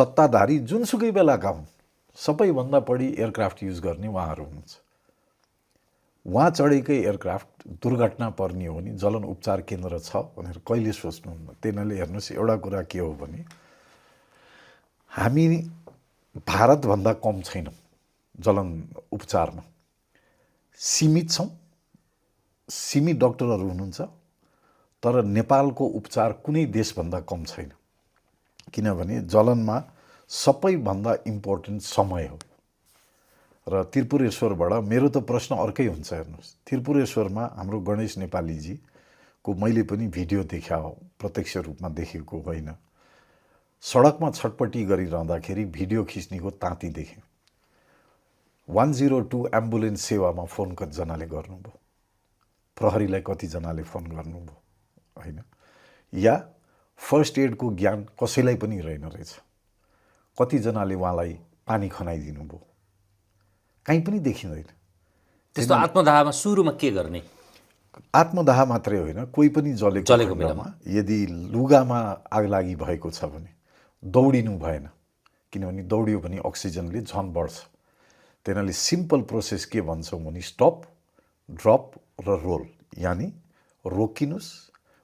सत्ताधारी जुनसुकै बेलाका हुन्, सबैभन्दा बढी एयरक्राफ्ट युज गर्ने उहाँहरू हुनुहुन्छ। उहाँ चढेकै एयरक्राफ्ट दुर्घटना पर्ने हो भने जलन उपचार केन्द्र छ भनेर कहिले सोच्नुहुन्न। त्यसैले हेर्नुहोस्, एउटा कुरा के हो भने हामी भारतभन्दा कम छैनौँ जलन उपचारमा, सीमित छौँ, सीमित डक्टरहरू हुनुहुन्छ, तर नेपालको उपचार कुनै देशभन्दा कम छैन। किनभने जलनमा सबैभन्दा इम्पोर्टेन्ट समय हो। र त्रिपुरेश्वरबाट मेरो त प्रश्न अर्कै हुन्छ। हेर्नुहोस्, त्रिपुरेश्वरमा हाम्रो गणेश नेपालीजीको मैले पनि भिडियो देखा हो, प्रत्यक्ष रूपमा देखेको होइन। सडकमा छटपट्टि गरिरहँदाखेरि भिडियो खिच्नेको ताती देखेँ। 102 एम्बुलेन्स सेवामा फोन कतिजनाले गर्नुभयो, प्रहरीलाई कतिजनाले फोन गर्नुभयो होइन, या फर्स्ट एडको ज्ञान कसैलाई पनि रहेन रहेछ। कतिजनाले उहाँलाई पानी खनाइदिनु भयो, कहीँ पनि देखिँदैन। त्यस्तो आत्मदाहमा सुरुमा के गर्ने? आत्मदाह मात्रै होइन, कोही पनि जलेको बेलामा यदि लुगामा आगलागी भएको छ भने दौडिनु भएन, किनभने दौडियो भने अक्सिजनले झन बढ्छ। त्यसैले सिम्पल प्रोसेस के भन्छौँ भने स्टप, ड्रप र रोल, यानि रोकिनुहोस्,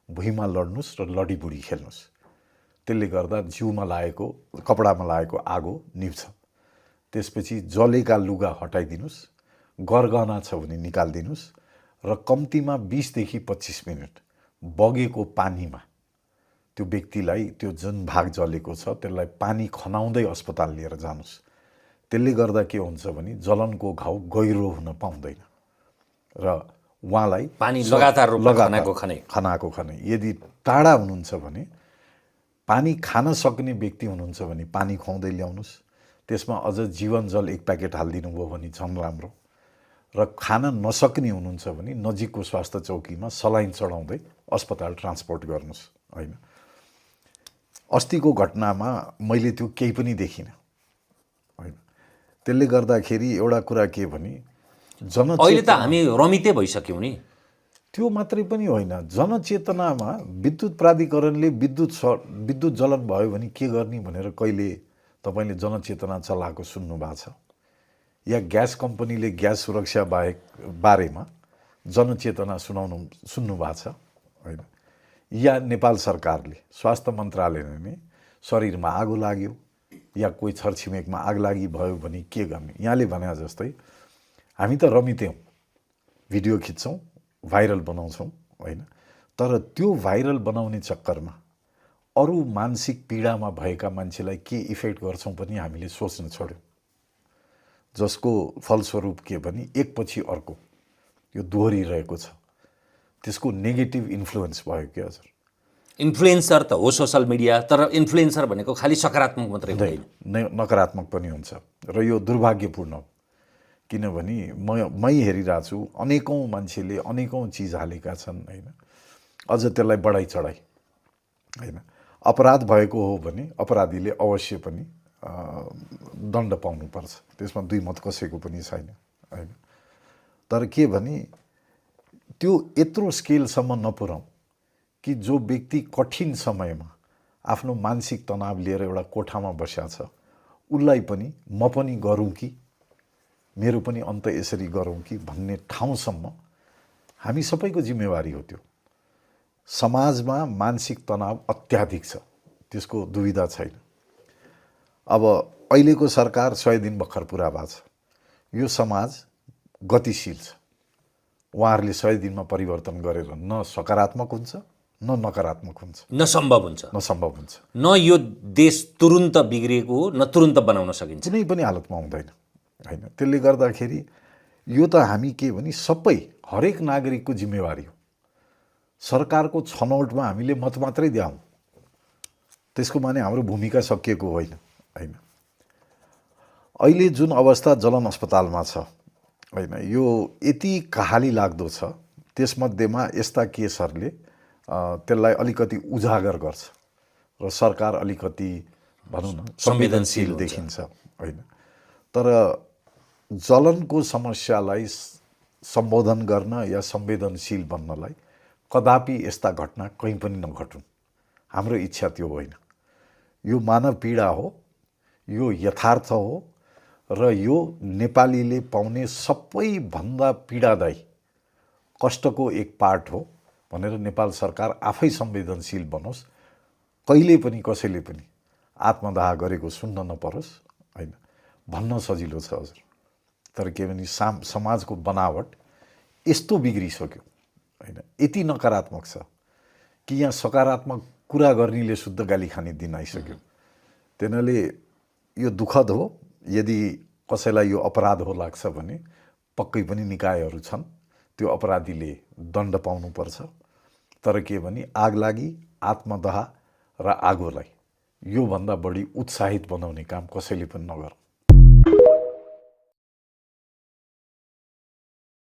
भुइँमा लड्नुहोस् र लडीबुडी खेल्नुहोस्। त्यसले गर्दा जिउमा लागेको, कपडामा लागेको आगो निभ्छ। त्यसपछि जलेका लुगा हटाइदिनुहोस्, गरगहना छ भने निकालिदिनुहोस् र कम्तीमा 20 देखि 25 मिनट बगेको पानीमा त्यो व्यक्तिलाई, त्यो जुन भाग जलेको छ त्यसलाई पानी खनाउँदै अस्पताल लिएर जानुहोस्। त्यसले गर्दा के हुन्छ भने जलनको घाउ गहिरो हुन पाउँदैन र उहाँलाई पानी लगातार खनाको खनै। यदि टाढा हुनुहुन्छ भने, पानी खान सक्ने व्यक्ति हुनुहुन्छ भने पानी खुवाउँदै ल्याउनुहोस्। त्यसमा अझ जीवन जल 1 प्याकेट हालिदिनु भयो भने झन् राम्रो। र खान नसक्ने हुनुहुन्छ भने नजिकको स्वास्थ्य चौकीमा सलाइन चढाउँदै अस्पताल ट्रान्सपोर्ट गर्नुहोस् होइन। अस्तिको घटनामा मैले त्यो केही पनि देखिनँ होइन। त्यसले गर्दाखेरि एउटा कुरा के भने अहिले त हामी रमिते भइसक्यौँ नि। त्यो मात्रै पनि होइन, जनचेतनामा विद्युत प्राधिकरणले विद्युत जलन भयो भने के गर्ने भनेर कहिले तपाईँले जनचेतना चलाएको सुन्नु भएको छ? या ग्यास कम्पनीले ग्यास सुरक्षा बारेमा जनचेतना सुन्नु भएको छ होइन? या नेपाल सरकारले, स्वास्थ्य मन्त्रालयले नै शरीरमा आगो लाग्यो या कोही छरछिमेकमा आगलागी भयो भने के गर्ने? यहाँले भने जस्तै हामी त रमित्यौँ, भिडियो खिच्छौँ, भाइरल बनाउँछौँ होइन। तर त्यो भाइरल बनाउने चक्करमा अरू मानसिक पीडामा भएका मान्छेलाई के इफेक्ट गर्छौँ पनि हामीले सोच्न छोड्यौँ। जसको फलस्वरूप के भने एकपछि अर्को यो दोहोरिरहेको छ। त्यसको नेगेटिभ इन्फ्लुएन्स भयो कि हजुर। इन्फ्लुएन्सर त हो सोसल मिडिया, तर इन्फ्लुएन्सर भनेको खालि सकारात्मक मात्रै हुँदैन, नकारात्मक पनि हुन्छ। र यो दुर्भाग्यपूर्ण हो, किनभने मै हेरिरहेको छु अनेकौँ मान्छेले अनेकौँ चिज हालेका छन् होइन। अझ त्यसलाई बढाइ चढाइ होइन। अपराध भएको हो भने अपराधीले अवश्य पनि दण्ड पाउनुपर्छ, त्यसमा दुई मत कसैको पनि छैन होइन। तर के भने त्यो यत्रो स्केलसम्म नपुर्याउँ कि जो व्यक्ति कठिन समयमा आफ्नो मानसिक तनाव लिएर एउटा कोठामा बस्या छ, उसलाई पनि म पनि गरौँ कि, मेरो पनि अन्त यसरी गरौँ कि भन्ने ठाउँसम्म हामी सबैको जिम्मेवारी हो। त्यो समाजमा मानसिक तनाव अत्याधिक छ, त्यसको दुविधा छैन। अब अहिलेको सरकार 100 दिन भर्खर पुरा भएको छ। यो समाज गतिशील छ। उहाँहरूले 100 दिनमा परिवर्तन गरेर न सकारात्मक हुन्छ न नकारात्मक हुन्छ, नसम्भव हुन्छ। न यो देश तुरुन्त बिग्रिएको हो न तुरुन्त बनाउन सकिन्छ, कुनै पनि हालतमा हुँदैन होइन। त्यसले गर्दाखेरि यो त हामी के भने सबै हरेक नागरिकको जिम्मेवारी हो। सरकारको छनौटमा हामीले मत मात्रै दियौँ, त्यसको माने हाम्रो भूमिका सकिएको होइन होइन। अहिले जुन अवस्था जलन अस्पतालमा छ होइन, यो यति कहाली लाग्दो छ। त्यसमध्येमा यस्ता केसहरूले त्यसलाई अलिकति उजागर गर्छ र सरकार अलिकति भनौँ न संवेदनशील देखिन्छ होइन। तर जलनको समस्यालाई सम्बोधन गर्न या संवेदनशील बन्नलाई कदापि यस्ता घटना कहीँ पनि नघटुन्, हाम्रो इच्छा त्यो होइन। यो मानव पीडा हो, यो यथार्थ हो र यो नेपालीले पाउने सबैभन्दा पीडादायी कष्टको एक पार्ट हो भनेर नेपाल सरकार आफै संवेदनशील बनोस्। कहिले पनि कसैले पनि आत्मदाह गरेको सुन्न नपरोस् हैन, भन्न सजिलो छ हजुर। तर के भने समाजको बनावट यस्तो बिग्रिसक्यो हैन, यति नकारात्मक छ कि यहाँ सकारात्मक कुरा गर्नेले शुद्ध गाली खाने दिन आइसक्यो। त्यसैले यो दुःखद हो। यदि कसैलाई यो अपराध हो लाग्छ भने पक्कै पनि निकायहरू छन्, त्यो अपराधीले दण्ड पाउनुपर्छ। तर के भने आगलागी, आत्मदाह र आगोलाई योभन्दा बढी उत्साहित बनाउने काम कसैले पनि नगरौँ।